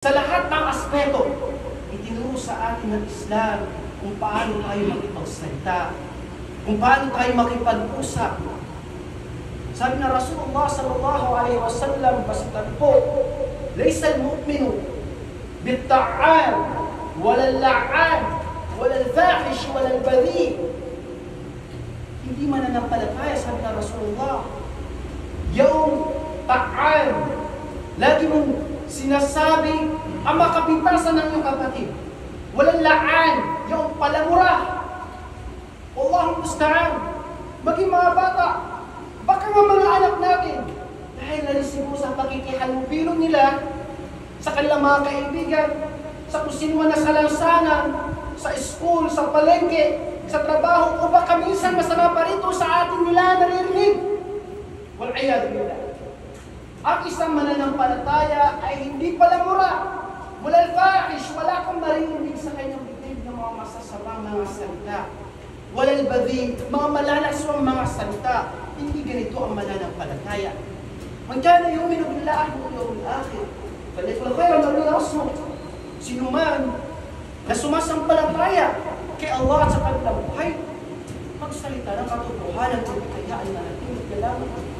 Sa lahat ng aspeto, itinuro sa atin ng Islam kung paano tayo makipagsalita, kung paano tayo makipag-usap. Sabi na Rasulullah sallallahu alaihi wasallam, basta po, laysa al-mu'minu bit-ta'an, wal-la'an, wal-fahish, wal-badhi. Hindi mananampalataya, sabi na Rasulullah, yung ta'an, lagi mong sinasabi ang makapintasan ng iyong kapatid. Walang laan, yung palamura. Wallahu musta'an. Maging mga bata, baka mga anak natin, dahil nalisibo sa pakikihalubilo nila sa kanilang mga kaibigan, sa kusinwa na sa lansanan, sa school, sa palengke, sa trabaho, o baka minsan masama pa rito sa atin nila naririnig. Wal-iyad billah. Ang isang mananampalataya ay hindi palamura. Walang fahish, wala kang marinig sa kanyang bibig ng mga masasamang mga salita. Walang badhi, mga malalaswang mga salita. Hindi ganito ang mananampalataya. Man kana yu'minu billahi wal yawmil akhir, falyakul khayran aw liyasmut. Sino man na sumasampalataya kay Allah at sa kanilang buhay, magsalita ng katotohanan at kayaan na natin.